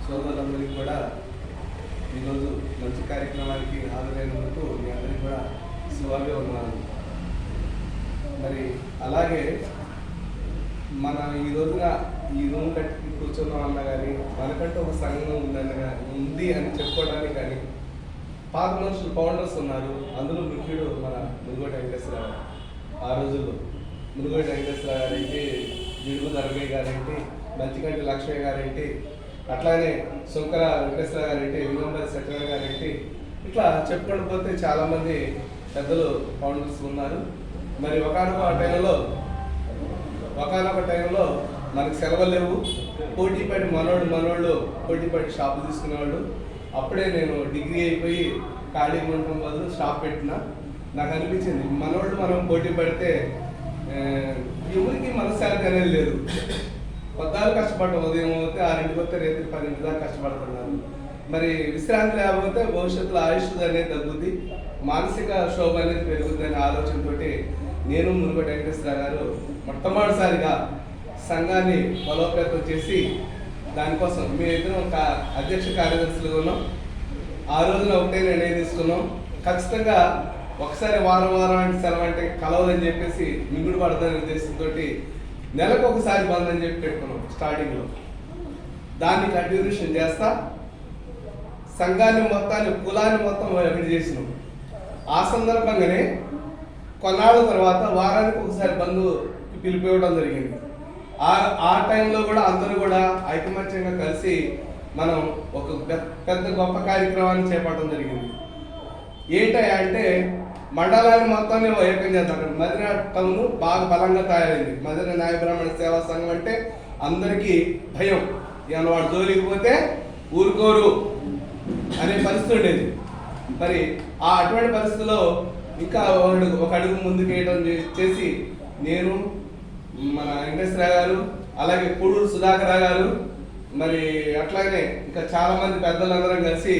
సోదరులందరికీ కూడా ఈరోజు మంచి కార్యక్రమానికి హాజరైనందుకు మీ అందరికీ కూడా శుభాగా ఉన్నాను. మరి అలాగే మన ఈ రోజున ఈ రూమ్ కట్టి కూర్చున్నామన్నా కానీ మనకంటూ ఒక సంఘం ఉంది అని చెప్పుకోవడానికి కానీ పాత మనుషులు ఫౌండర్స్ ఉన్నారు. అందులో ముఖ్యుడు మన మునుగోటి వెంకటేశ్వరరావు. ఆ రోజుల్లో మునుగోటి వెంకటేశ్వరరావు గారేంటి, జిడుగు ధర్మయ్య గారేంటి, మంచిగంటి లక్ష్మయ్య గారేంటి, అట్లానే శంకర వెంకటేశ్వర గారేంటి, వినంబరి సత్యనారాయణ గారేంటి, ఇట్లా చెప్పుకుంటూ పోతే చాలామంది పెద్దలు ఫౌండర్స్ ఉన్నారు. మరి ఒకనొక టైంలో మనకు సెలవులు లేవు. పోటీపడి మనోళ్ళు పోటీపడి షాపులు తీసుకునేవాళ్ళు. అప్పుడే నేను డిగ్రీ అయిపోయి ఖాళీగా ఉండటం బదులు షాప్ పెట్టిన. నాకు అనిపించింది మనం పోటీ పడితే ఎవరికి మనశ్శాంతి అనేది లేదు. పొద్దాలు కష్టపడ్డాం, ఉదయం పోతే 6ంటికి వస్తే రేపు 10ంటి దాకా కష్టపడుతున్నారు. మరి విశ్రాంతి లేకపోతే భవిష్యత్తులో ఆయుష్ అనేది తగ్గుద్ది, మానసిక శోభ అనేది పెరుగుద్ది అనే ఆలోచనతో నేను మునుగోటి వెంకటేశ్వర గారు మొట్టమొదటిసారిగా సంఘాన్ని బలోపేతం చేసి దానికోసం మేమిద్దరం ఒక అధ్యక్ష కార్యదర్శులుగా ఉన్నాం. ఆ రోజున ఒకటే నిర్ణయం తీసుకున్నాం, ఖచ్చితంగా ఒకసారి వారం అంటే సెలవు అంటే కలవదని చెప్పేసి మిగుడు పడతానే ఉద్దేశంతో నెలకు ఒకసారి బంద్ అని చెప్పి పెట్టుకున్నాం. స్టార్టింగ్లో దాన్ని కంటిన్యూషన్ చేస్తా సంఘాన్ని మొత్తాన్ని కులాన్ని మొత్తం ఒకటి చేసినాం. ఆ సందర్భంగానే కొన్నాళ్ళ తర్వాత వారానికి ఒకసారి బంధు పిలిపివ్వడం జరిగింది. ఆ టైంలో కూడా అందరూ కూడా ఐకమత్యంగా కలిసి మనం ఒక పెద్ద గొప్ప కార్యక్రమాన్ని చేపట్టడం జరిగింది. ఏంటంటే మండలాన్ని మొత్తాన్ని ఏకం చేద్దాం. మదిర టౌన్ బాగా బలంగా తయారైంది. మదిర న్యాయ బ్రాహ్మణ సేవా సంఘం అంటే అందరికీ భయం, ఏమన్నా వాడు జోలికి పోతే ఊరుకోరు అనే పరిస్థితి ఉండేది. మరి అటువంటి పరిస్థితుల్లో ఇంకా ఒక అడుగు ముందుకు వేయడం చేసి నేను, మన వెంకటేశ్వర గారు, అలాగే పూడూరు సుధాకర్ గారు, మరి అట్లాగే ఇంకా చాలా మంది పెద్దలందరం కలిసి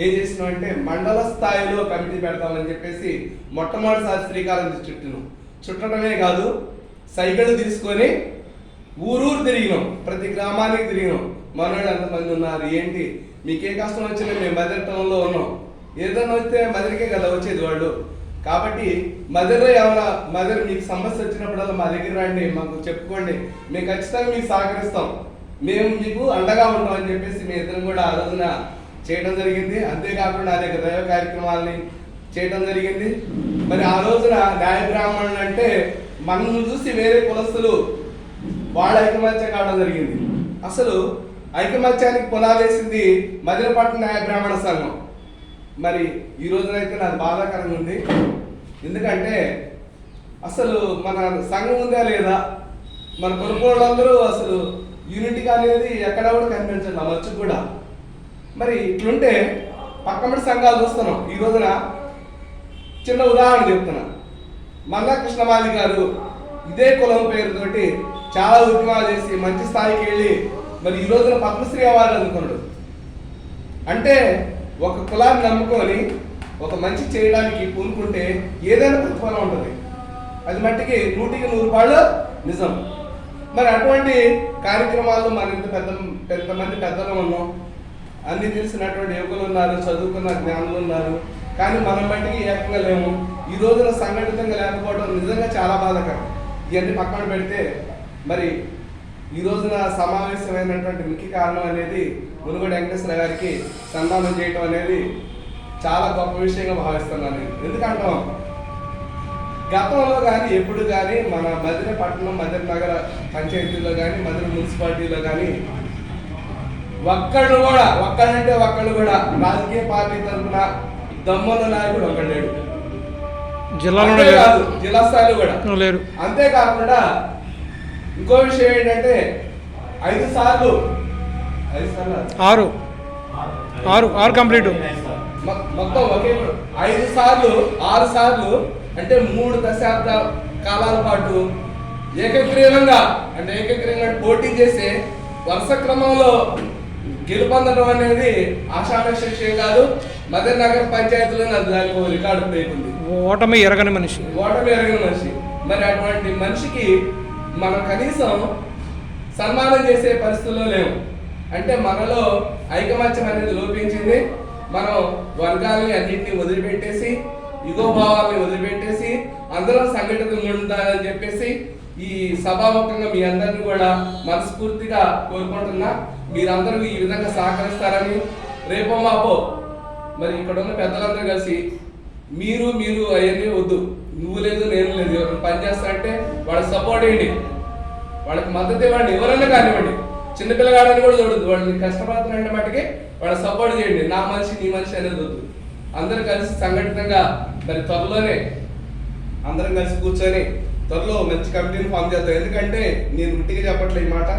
ఏం చేసినాం అంటే మండల స్థాయిలో కమిటీ పెడతామని చెప్పేసి మొట్టమొదటిసారి శ్రీకారం చుట్టడమే కాదు, సైకిల్ తీసుకొని ఊరూరు తిరిగినాం, ప్రతి గ్రామానికి తిరిగినాం. మనోడు ఎంతమంది ఉన్నారు, ఏంటి, మీకే కష్టం వచ్చినా మేము మదర్ టౌన్లో ఉన్నాం, ఏదైనా వస్తే మదర్కే కదా వచ్చేది వాళ్ళు. కాబట్టి మదర్లో ఏమన్నా మీకు సమస్య వచ్చినప్పుడల్లా మా దగ్గర రండి, మాకు చెప్పుకోండి, మేము ఖచ్చితంగా మీకు సహకరిస్తాం, మేము మీకు అండగా ఉంటాం అని చెప్పేసి మీ ఇద్దరం కూడా ఆ రోజున చేయడం జరిగింది. అంతేకాకుండా అనేక దైవ కార్యక్రమాలని చేయడం జరిగింది. మరి ఆ రోజున న్యాయ బ్రాహ్మణులు అంటే మనల్ని చూసి వేరే కులస్తులు వాళ్ళ ఐకమత్యం కావడం జరిగింది. అసలు ఐకమత్యానికి పునాదేసింది మదిరపట్నం న్యాయ బ్రాహ్మణ సంఘం. మరి ఈ రోజునైతే నాకు బాధాకరంగా ఉంది. ఎందుకంటే అసలు మన సంఘం ఉందా లేదా, మన కొనుగోళ్ళందరూ అసలు యూనిటీగా అనేది ఎక్కడ కూడా కనిపించండి అవచ్చు కూడా. మరి ఇట్లుంటే పక్కమటి సంఘాలు చూస్తున్నాం. ఈ రోజున చిన్న ఉదాహరణ చెప్తున్నా. మల్లా కృష్ణమాలి గారు ఇదే కులం పేరుతోటి చాలా ఉద్యమాలు చేసి మంచి స్థాయికి వెళ్ళి మరి ఈ రోజున పద్మశ్రీ అవార్డు అందుకున్నాడు. అంటే ఒక కులాన్ని నమ్ముకొని ఒక మంచి చేయడానికి పూనుకుంటే ఏదైనా ప్రతిఫలం ఉంటుంది. అది మట్టికి 100కి 100 రూపాయలు నిజం. మరి అటువంటి కార్యక్రమాల్లో మన ఇంత పెద్దమంది పెద్దలు ఉన్నాం, అన్ని తెలిసినటువంటి యువకులు ఉన్నారు, చదువుకున్న జ్ఞానులు ఉన్నారు, కానీ మనం బట్టికి ఏకంగా లేము. ఈ రోజున సంఘటితంగా లేకపోవడం నిజంగా చాలా బాధాకరం. ఇవన్నీ పక్కన పెడితే మరి ఈ రోజున సమావేశమైనటువంటి ముఖ్య కారణం అనేది మునుగోటి వెంకటేశ్వర గారికి సన్మానం చేయటం అనేది చాలా గొప్ప విషయంగా భావిస్తున్నాను. ఎందుకంటాం, గతంలో కానీ ఎప్పుడు కానీ మన మదిర పట్టణం, మదిర నగర పంచాయతీలో కానీ, మదిర మున్సిపాలిటీలో కానీ ఒక్కళ్ళు కూడా రాజకీయ పార్టీ తరఫున దమ్మున్న నాయకుడు ఒక్కడు లేడు. జిల్లా స్థాయిలో కూడా లేరు. అంతేకాకుండా ఇంకో విషయం ఏంటంటే 5 సార్లు కంప్లీట్ మొత్తం ఒకే 6 సార్లు అంటే 3 దశాబ్ద కాలాల పాటు ఏకగ్రీవంగా పోటీ చేసే వరుస క్రమంలో గెలుపొందడం అనేది ఆషామాషి విషయం కాదు. మదర్ నగర్ పంచాయతీలో దానికి రికార్డు లేకుంది. ఓటమి ఎరగని మనిషి. మరి అటువంటి మనిషికి మనం కనీసం సన్మానం చేసే పరిస్థితుల్లో లేవు. అంటే మనలో ఐకమత్యం అనేది లోపించింది. మనం వర్గాలని అన్నింటినీ వదిలిపెట్టేసి, యుగోభావాలని వదిలిపెట్టేసి అందరూ సంఘటితంగా ఉండాలని చెప్పేసి ఈ సభాముఖంగా మీ అందరినీ కూడా మనస్ఫూర్తిగా కోరుకుంటున్నా. మీరందరూ ఈ విధంగా సహకరిస్తారని, రేపో మాపో మరి ఇక్కడ ఉన్న పెద్దలందరూ కలిసి మీరు అవన్నీ వద్దు, నువ్వు లేదు నేను లేదు, ఎవరైనా పని చేస్తా అంటే వాళ్ళకి సపోర్ట్ చేయండి, వాళ్ళకి మద్దతు ఇవ్వండి. ఎవరైనా కానివ్వండి, చిన్నపిల్లగాడని కూడా చూడద్దు, వాళ్ళని కష్టపడుతున్న మట్టుకి వాళ్ళకి సపోర్ట్ చేయండి. నా మనిషి నీ మనిషి అనేది వద్దు. అందరూ కలిసి సంఘటితంగా మరి త్వరలోనే అందరం కలిసి కూర్చొని త్వరలో మంచి కమిటీని ఫామ్ చేద్దాం. ఎందుకంటే నేను ఉట్టిగా చెప్పట్లే ఈ మాట,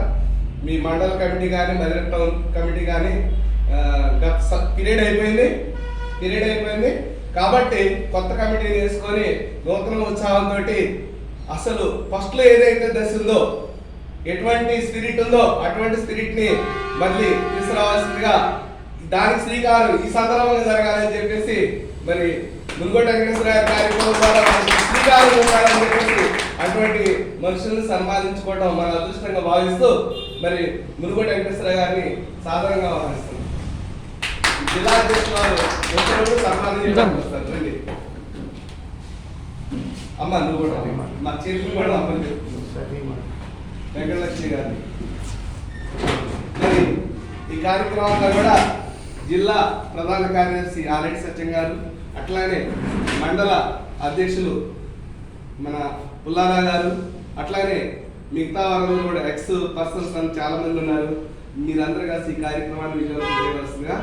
మీ మండల కమిటీ కానీ మధుర టౌన్ కమిటీ కానీ గత పీరియడ్ అయిపోయింది కాబట్టి కొత్త కమిటీని వేసుకొని నూతన ఉత్సాహంతో అసలు ఫస్ట్లో ఏదైతే దశ ఉందో, ఎటువంటి స్పిరిట్ ఉందో అటువంటి స్పిరిట్ని మళ్ళీ తీసుకురావాల్సిందిగా దానికి శ్రీకారం ఈ సందర్భంగా జరగాలని చెప్పేసి మరి మునుగోడు వెంకటేశ్వర గారి కార్యక్రమం ద్వారా శ్రీకారం ఉండాలని చెప్పేసి అటువంటి మనుషులను సన్మానించుకోవడం మన అదృష్టంగా భావిస్తూ మరి మునుగోడు వెంకటేశ్వర గారిని సాధారణంగా ఆహ్వానిస్తున్నాం. జిల్లా అధ్యక్షులు వచ్చినప్పుడు సన్మానం చేయడానికి వస్తారు. రండి అమ్మ, నువ్వు కూడా మా చేతులు కూడా అమ్మని చెప్తున్నాను వెంకటలక్ష్మి గారిని. మరి ఈ కార్యక్రమంలో కూడా జిల్లా ప్రధాన కార్యదర్శి ఆర్ఎడ్ సత్యం గారు, అట్లానే మండల అధ్యక్షులు మన పుల్లారా గారు, అట్లానే మిగతా వారు కూడా ఎక్స్ పర్సన్స్ అని చాలా మంది ఉన్నారు. మీరందరూ కలిసి ఈ కార్యక్రమాన్ని విజయవంతం చేయవలసిందిగా